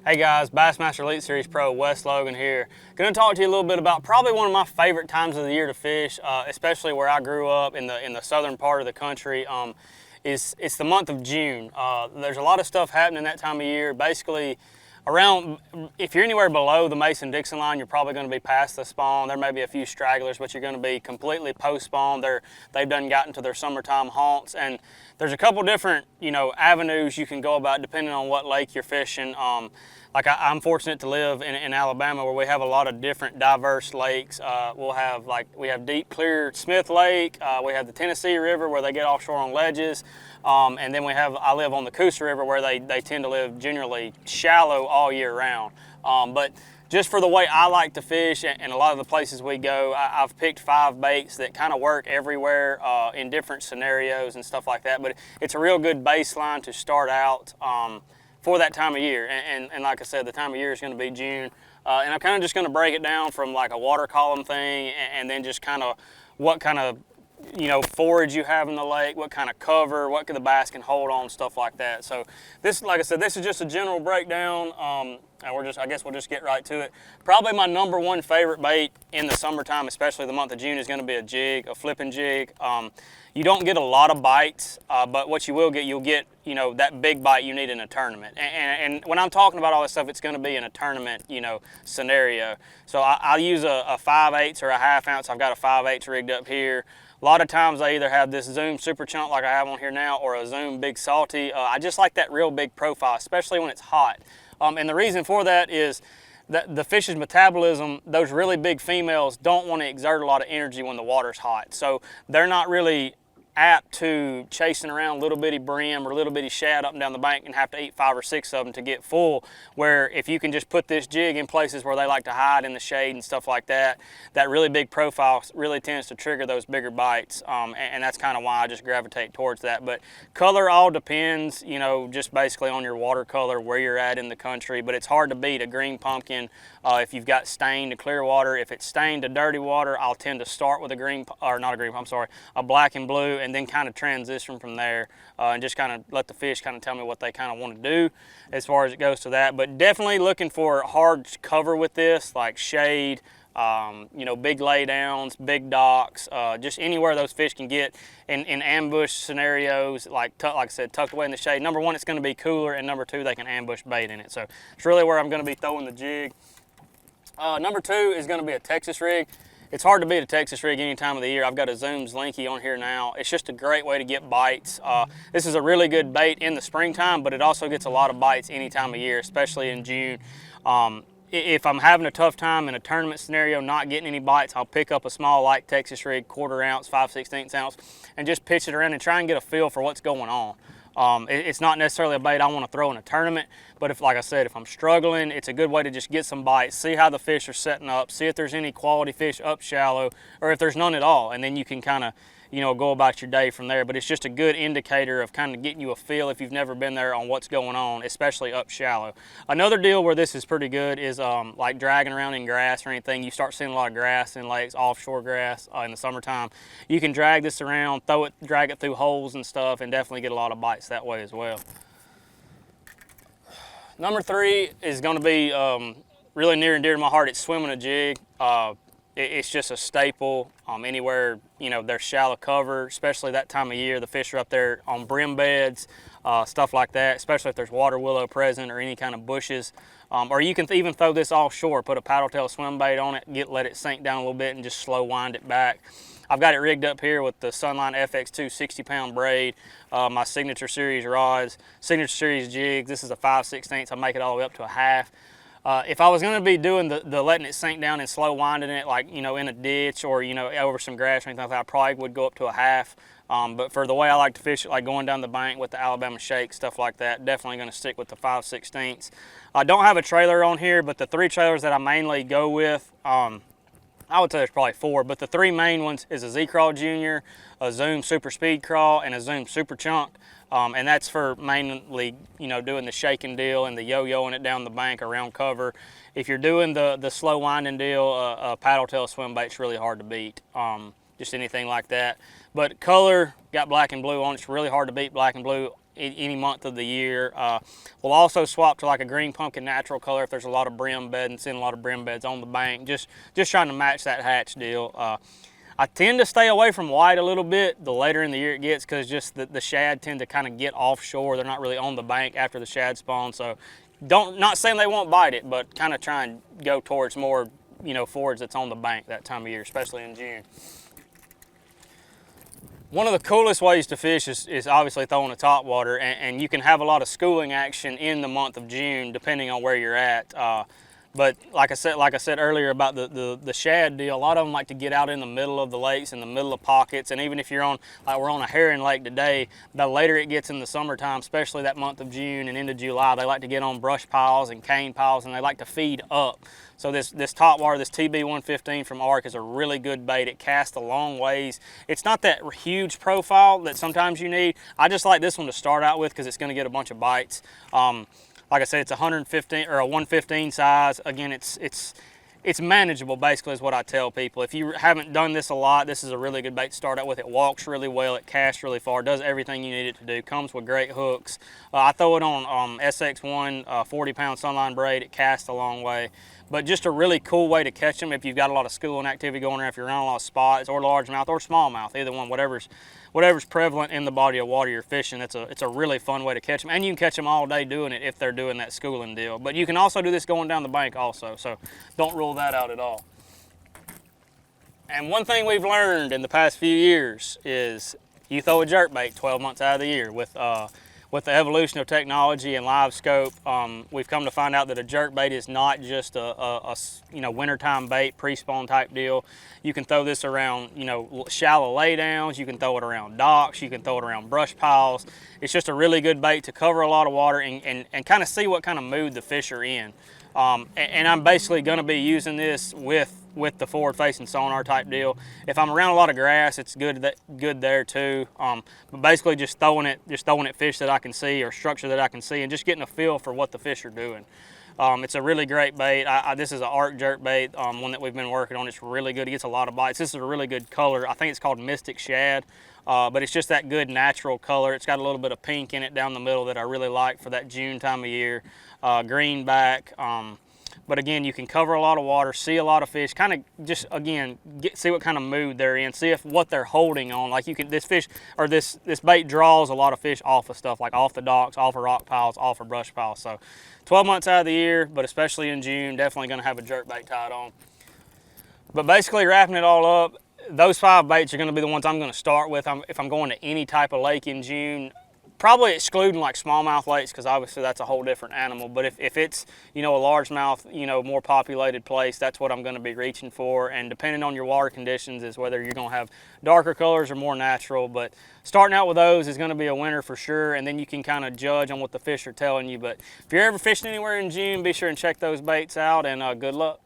Hey guys, Bassmaster Elite Series Pro, Wes Logan here. Going to talk to you a little bit about probably one of my favorite times of the year to fish, especially where I grew up in the southern part of the country. It's the month of June. There's a lot of stuff happening that time of year. Basically, if you're anywhere below the Mason-Dixon line, you're probably going to be past the spawn. There may be a few stragglers, but you're going to be completely post-spawn. They've done gotten to their summertime haunts, and there's a couple different, avenues you can go about depending on what lake you're fishing. Like I'm fortunate to live in Alabama, where we have a lot of different diverse lakes. We have deep, clear Smith Lake. We have the Tennessee River, where they get offshore on ledges. And then I live on the Coosa River, where they tend to live generally shallow all year round. But just for the way I like to fish and a lot of the places we go, I've picked 5 baits that kind of work everywhere in different scenarios and stuff like that. But it's a real good baseline to start out for that time of year. And like I said, the time of year is going to be June. And I'm kind of just going to break it down from like a water column thing, and then just kind of what kind of forage you have in the lake, what kind of cover, what the bass can hold on, stuff like that. So this, like I said, this is just a general breakdown, and I guess we'll just get right to it. Probably my #1 favorite bait in the summertime, especially the month of June, is going to be a jig, a flipping jig. You don't get a lot of bites, but what you will get, you'll get that big bite you need in a tournament. And when I'm talking about all this stuff, it's going to be in a tournament scenario. So I'll use a 5/8 or a 1/2 ounce. I've got a 5/8 rigged up here. A lot of times I either have this Zoom Super Chunk like I have on here now, or a Zoom Big Salty. I just like that real big profile, especially when it's hot. And the reason for that is that the fish's metabolism, those really big females don't want to exert a lot of energy when the water's hot. So they're not really apt to chasing around little bitty brim or little bitty shad up and down the bank and have to eat 5 or 6 of them to get full, where if you can just put this jig in places where they like to hide in the shade and stuff like that, that really big profile really tends to trigger those bigger bites, and that's kind of why I just gravitate towards that. But color all depends, just basically on your watercolor, where you're at in the country, but it's hard to beat a green pumpkin if you've got stained to clear water. If it's stained to dirty water, I'll tend to start with a black and blue, and then kind of transition from there, and just kind of let the fish kind of tell me what they kind of want to do as far as it goes to that. But definitely looking for hard cover with this, like shade, big laydowns, big docks, just anywhere those fish can get in ambush scenarios, like I said, tucked away in the shade. #1, it's going to be cooler, and #2, they can ambush bait in it. So it's really where I'm going to be throwing the jig. #2 is going to be a Texas rig. It's hard to beat a Texas rig any time of the year. I've got a Zoom Slinky on here now. It's just a great way to get bites. This is a really good bait in the springtime, but it also gets a lot of bites any time of year, especially in June. If I'm having a tough time in a tournament scenario, not getting any bites, I'll pick up a small light Texas rig, 1/4 ounce, 5/16 ounce, and just pitch it around and try and get a feel for what's going on. It's not necessarily a bait I want to throw in a tournament, but like I said, if I'm struggling, it's a good way to just get some bites, see how the fish are setting up, see if there's any quality fish up shallow, or if there's none at all, and then you can kind of go about your day from there. But it's just a good indicator of kind of getting you a feel, if you've never been there, on what's going on, especially up shallow. Another deal where this is pretty good is like dragging around in grass or anything. You start seeing a lot of grass in lakes, offshore grass in the summertime. You can drag this around, drag it through holes and stuff, and definitely get a lot of bites that way as well. #3 is going to be really near and dear to my heart. It's swimming a jig. It's just a staple anywhere there's shallow cover, especially that time of year. The fish are up there on brim beds, stuff like that, especially if there's water willow present or any kind of bushes. Or you can even throw this offshore, put a paddle tail swim bait on it, let it sink down a little bit, and just slow wind it back. I've got it rigged up here with the Sunline FX2 60-pound braid, my Signature Series rods, Signature Series jigs. This is a 5/16. I make it all the way up to a 1/2. If I was going to be doing the letting it sink down and slow winding it, like in a ditch or over some grass or anything like that, I probably would go up to a 1/2. But for the way I like to fish it, like going down the bank with the Alabama Shake, stuff like that, definitely going to stick with the 5/16. I don't have a trailer on here, but the 3 trailers that I mainly go with, I would say there's probably 4, but the 3 main ones is a Z-Crawl Junior, a Zoom Super Speed Crawl, and a Zoom Super Chunk. And that's for mainly, doing the shaking deal and the yo-yoing it down the bank around cover. If you're doing the slow winding deal, a paddle tail swim bait's really hard to beat. Just anything like that. But color, got black and blue on. It's really hard to beat black and blue any month of the year. We'll also swap to like a green pumpkin natural color if there's a lot of brim bed, and seeing a lot of brim beds on the bank, just trying to match that hatch deal. I tend to stay away from white a little bit the later in the year it gets, because just the shad tend to kind of get offshore. They're not really on the bank after the shad spawn, so not saying they won't bite it, but kind of try and go towards more, you know, forage that's on the bank that time of year, especially in June. One of the coolest ways to fish is obviously throwing a topwater, and you can have a lot of schooling action in the month of June depending on where you're at. But like I said earlier about the shad deal, a lot of them like to get out in the middle of the lakes, in the middle of pockets, and even if you're on, like we're on a herring lake today, the later it gets in the summertime, especially that month of June and into July, they like to get on brush piles and cane piles, and they like to feed up. So this topwater, this TB115 from Arc, is a really good bait. It casts a long ways. It's not that huge profile that sometimes you need. I just like this one to start out with because it's going to get a bunch of bites. Like I said, it's a 115 or a 115 size. Again, it's manageable, basically, is what I tell people. If you haven't done this a lot, this is a really good bait to start out with. It walks really well, it casts really far, does everything you need it to do, comes with great hooks. I throw it on SX1 40-pound sunline braid. It casts a long way. But just a really cool way to catch them if you've got a lot of schooling activity going there, if you're around a lot of spots, or largemouth or smallmouth, either one, whatever's prevalent in the body of water you're fishing. It's a really fun way to catch them, and you can catch them all day doing it if they're doing that schooling deal. But you can also do this going down the bank also, so don't rule that out at all. And one thing we've learned in the past few years is you throw a jerkbait 12 months out of the year. With the evolution of technology and live scope, we've come to find out that a jerkbait is not just a wintertime bait, pre-spawn type deal. You can throw this around, you know, shallow laydowns. You can throw it around docks. You can throw it around brush piles. It's just a really good bait to cover a lot of water and kind of see what kind of mood the fish are in. And I'm basically going to be using this with the forward-facing sonar type deal. If I'm around a lot of grass, it's good there too. But basically just throwing it fish that I can see or structure that I can see, and just getting a feel for what the fish are doing. It's a really great bait. This is an Arc jerkbait, one that we've been working on. It's really good. It gets a lot of bites. This is a really good color. I think it's called Mystic Shad, but it's just that good natural color. It's got a little bit of pink in it down the middle that I really like for that June time of year. Green back. But again, you can cover a lot of water, see a lot of fish, kind of just, again, see what kind of mood they're in, see if what they're holding on. Like this bait draws a lot of fish off of stuff, like off the docks, off of rock piles, off of brush piles. So 12 months out of the year, but especially in June, definitely gonna have a jerkbait tied on. But basically wrapping it all up, those 5 baits are gonna be the ones I'm gonna start with. If I'm going to any type of lake in June, probably excluding like smallmouth lakes, because obviously that's a whole different animal. But if it's, you know, a largemouth, you know, more populated place, that's what I'm going to be reaching for. And depending on your water conditions is whether you're going to have darker colors or more natural. But starting out with those is going to be a winner for sure. And then you can kind of judge on what the fish are telling you. But if you're ever fishing anywhere in June, be sure and check those baits out, and good luck.